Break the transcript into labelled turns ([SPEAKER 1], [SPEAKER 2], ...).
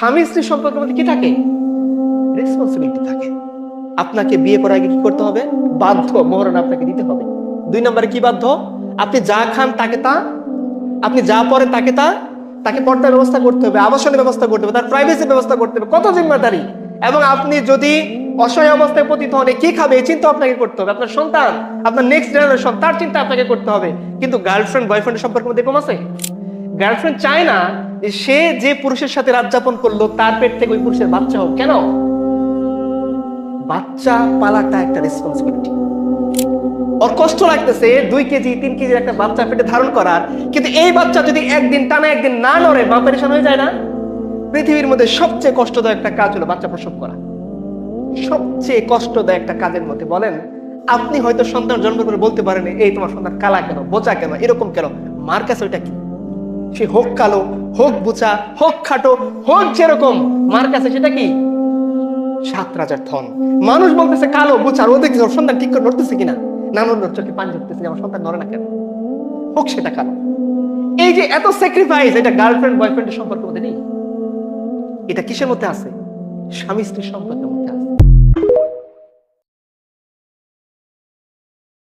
[SPEAKER 1] স্বামী স্ত্রীর সম্পর্কের মধ্যে কি থাকে? রেসপন্সিবিলিটি থাকে। আপনাকে বিয়ে করার আগে কি করতে হবে? বাধ্য মোহরানা আপনাকে দিতে হবে। 2 নম্বরে কি বাধ্য? আপনি যা খান তাকে তা, আপনি যা পড়েন তাকে তা, তাকে পর্দার ব্যবস্থা করতে হবে, আবাসনের ব্যবস্থা করতে হবে, তার প্রাইভেসির ব্যবস্থা করতে হবে। কত জিম্মাদারি! এবং আপনি যদি অসহায় অবস্থায় পতিত হন, কি খাবে এই চিন্তা আপনাকে করতে হবে। আপনার সন্তান, আপনার নেক্সট জেনারেশন, তার চিন্তা আপনাকে করতে হবে। কিন্তু গার্লফ্রেন্ড বয়ফ্রেন্ডের সম্পর্কের মধ্যে কম আছে। গার্লফ্রেন্ড চায় না যে সে যে পুরুষের সাথে রাত যাপন করলো তার পেট থেকে ওই পুরুষের বাচ্চা হোক। কেন? বাচ্চা পালাটা একটা রেসপন্সিবিলিটি। ওর কষ্ট লাগতেছে 2 কেজি 3 কেজির একটা বাচ্চা পেটে ধারণ করার, কিন্তু এই বাচ্চা যদি একদিন টানা একদিন না নড়ে, মা পেরেশান হয়ে যায় না? পৃথিবীর মধ্যে সবচেয়ে কষ্টদায়ক একটা কাজ হলো বাচ্চা প্রসব করা। সবচেয়ে কষ্টদায়ক একটা কাজের মধ্যে বলেন, আপনি হয়তো সন্তান জন্ম করে বলতে পারেন এই তোমার সন্তান কালা কেন, বোচা কেন, এরকম কেন। মার কাছে ওইটা কি? সে হোক কালো, হোক বোচা, হোক খাটো, হোক যেরকম, মার কাছে সেটা কি? 7 রাজার ধন। মানুষ বলতেছে কালো বোচার, ও দেখছে ওর সন্তান ঠিক করে নড়তেছে কিনা, না নড়লে চোখে পানি ঝরতেছে, আমার সন্তান নড়ে না কেন, হোক সেটা কালো। এই যে এত স্যাক্রিফাইস, এটা গার্লফ্রেন্ড বয়ফ্রেন্ডের সম্পর্কের মধ্যে নেই। এটা কিসের মধ্যে আছে? স্বামী স্ত্রীর সম্পর্কের মধ্যে আছে।